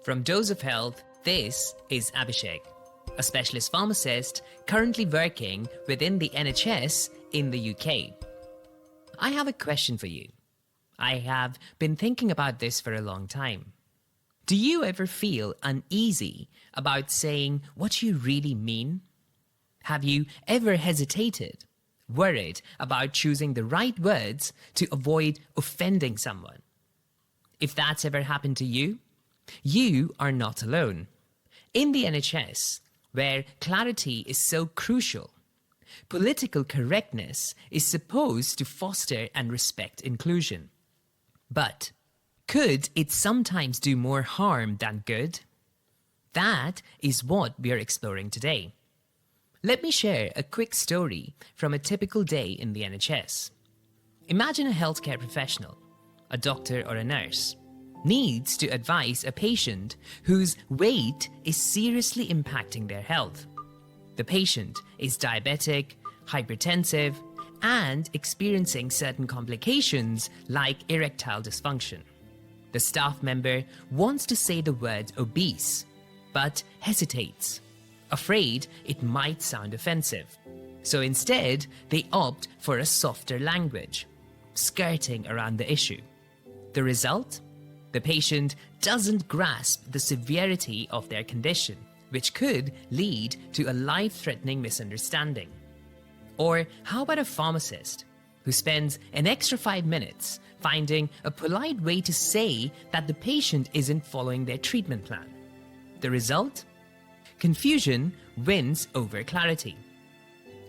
From Dose of Health, this is Abhishek, a specialist pharmacist currently working within the NHS in the UK. I have a question for you. I have been thinking about this for a long time. Do you ever feel uneasy about saying what you really mean? Have you ever hesitated, worried about choosing the right words to avoid offending someone? If that's ever happened to you, you are not alone. In the NHS, where clarity is so crucial, political correctness is supposed to foster and respect inclusion. But could it sometimes do more harm than good? That is what we are exploring today. Let me share a quick story from a typical day in the NHS. Imagine a healthcare professional, a doctor or a nurse, needs to advise a patient whose weight is seriously impacting their health. The patient is diabetic, hypertensive, and experiencing certain complications like erectile dysfunction. The staff member wants to say the word obese, but hesitates, afraid it might sound offensive. So instead, they opt for a softer language, skirting around the issue. The result? The patient doesn't grasp the severity of their condition, which could lead to a life-threatening misunderstanding. Or how about a pharmacist who spends an extra 5 minutes finding a polite way to say that the patient isn't following their treatment plan? The result? Confusion wins over clarity.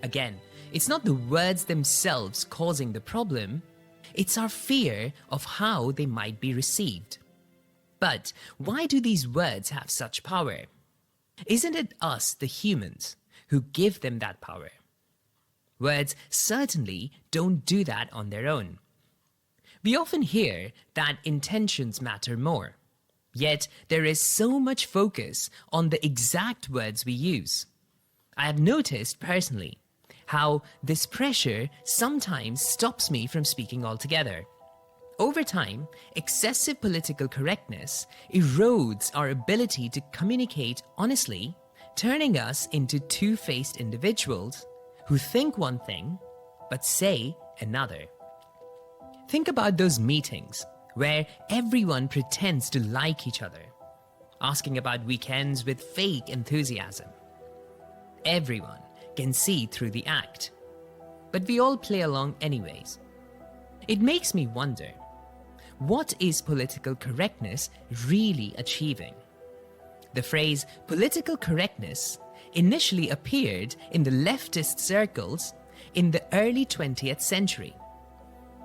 Again, it's not the words themselves causing the problem, it's our fear of how they might be received. But why do these words have such power? Isn't it us, the humans, who give them that power? Words certainly don't do that on their own. We often hear that intentions matter more, yet there is so much focus on the exact words we use. I have noticed personally how this pressure sometimes stops me from speaking altogether. Over time, excessive political correctness erodes our ability to communicate honestly, turning us into two-faced individuals who think one thing but say another. Think about those meetings where everyone pretends to like each other, asking about weekends with fake enthusiasm. Everyone can see through the act, but we all play along anyways. It makes me wonder, what is political correctness really achieving? The phrase political correctness initially appeared in the leftist circles in the early 20th century,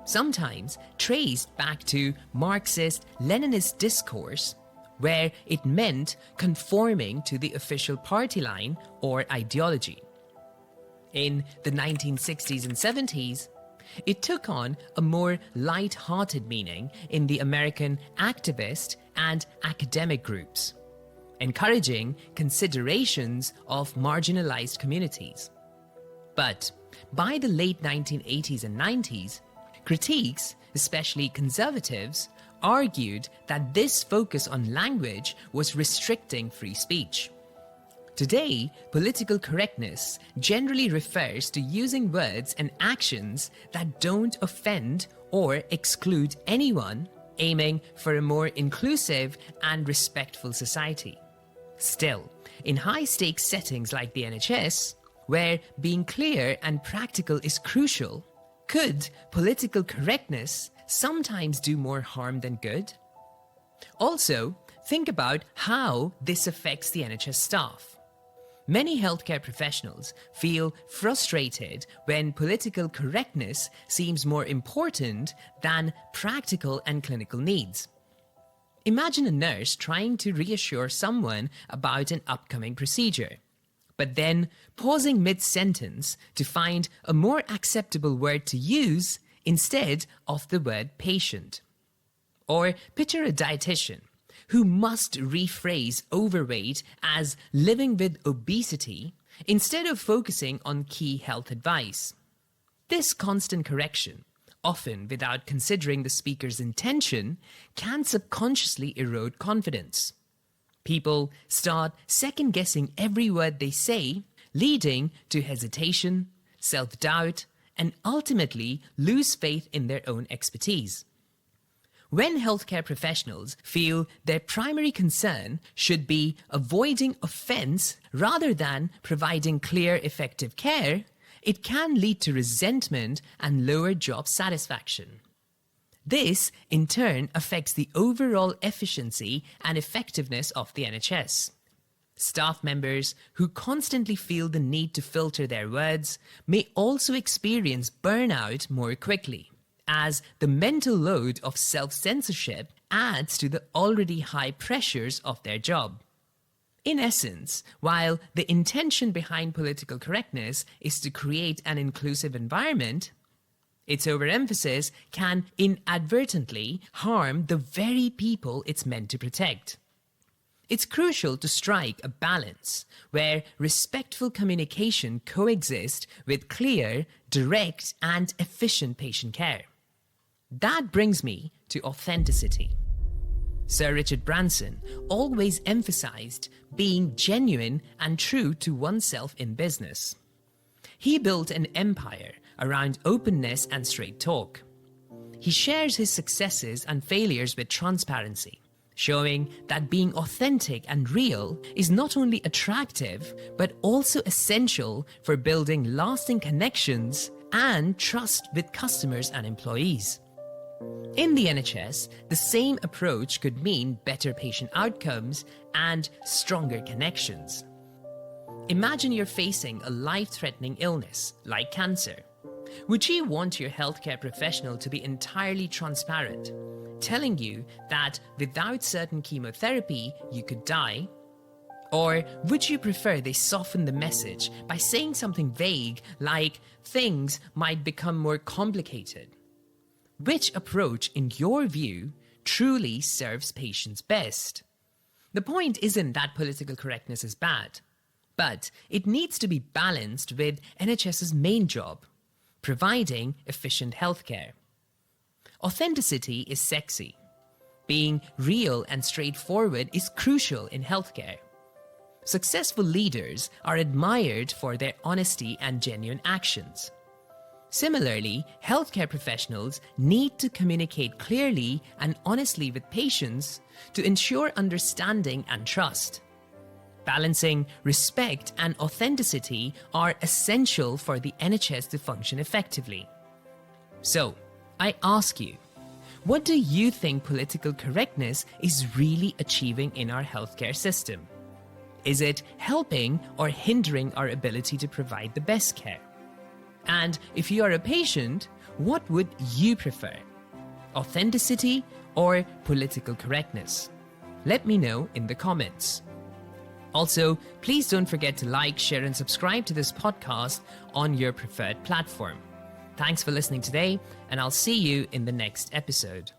sometimes traced back to Marxist-Leninist discourse, where it meant conforming to the official party line or ideology. In the 1960s and 70s, it took on a more light-hearted meaning in the American activist and academic groups, encouraging considerations of marginalized communities. But by the late 1980s and 90s, critiques, especially conservatives, argued that this focus on language was restricting free speech. Today, political correctness generally refers to using words and actions that don't offend or exclude anyone, aiming for a more inclusive and respectful society. Still, in high-stakes settings like the NHS, where being clear and practical is crucial, could political correctness sometimes do more harm than good? Also, think about how this affects the NHS staff. Many healthcare professionals feel frustrated when political correctness seems more important than practical and clinical needs. Imagine a nurse trying to reassure someone about an upcoming procedure, but then pausing mid-sentence to find a more acceptable word to use instead of the word patient. Or picture a dietitian who must rephrase overweight as living with obesity instead of focusing on key health advice. This constant correction, often without considering the speaker's intention, can subconsciously erode confidence. People start second-guessing every word they say, leading to hesitation, self-doubt, and ultimately lose faith in their own expertise. When healthcare professionals feel their primary concern should be avoiding offense rather than providing clear, effective care, it can lead to resentment and lower job satisfaction. This, in turn, affects the overall efficiency and effectiveness of the NHS. Staff members who constantly feel the need to filter their words may also experience burnout more quickly, as the mental load of self-censorship adds to the already high pressures of their job. In essence, while the intention behind political correctness is to create an inclusive environment, its overemphasis can inadvertently harm the very people it's meant to protect. It's crucial to strike a balance where respectful communication coexists with clear, direct, and efficient patient care. That brings me to authenticity. Sir Richard Branson always emphasized being genuine and true to oneself in business. He built an empire around openness and straight talk. He shares his successes and failures with transparency, showing that being authentic and real is not only attractive, but also essential for building lasting connections and trust with customers and employees. In the NHS, the same approach could mean better patient outcomes and stronger connections. Imagine you're facing a life-threatening illness like cancer. Would you want your healthcare professional to be entirely transparent, telling you that without certain chemotherapy you could die? Or would you prefer they soften the message by saying something vague like things might become more complicated? Which approach, in your view, truly serves patients best? The point isn't that political correctness is bad, but it needs to be balanced with NHS's main job, providing efficient healthcare. Authenticity is sexy. Being real and straightforward is crucial in healthcare. Successful leaders are admired for their honesty and genuine actions. Similarly, healthcare professionals need to communicate clearly and honestly with patients to ensure understanding and trust. Balancing respect and authenticity are essential for the NHS to function effectively. So, I ask you, what do you think political correctness is really achieving in our healthcare system? Is it helping or hindering our ability to provide the best care? And if you are a patient, what would you prefer? Authenticity or political correctness? Let me know in the comments. Also, please don't forget to like, share, and subscribe to this podcast on your preferred platform. Thanks for listening today, and I'll see you in the next episode.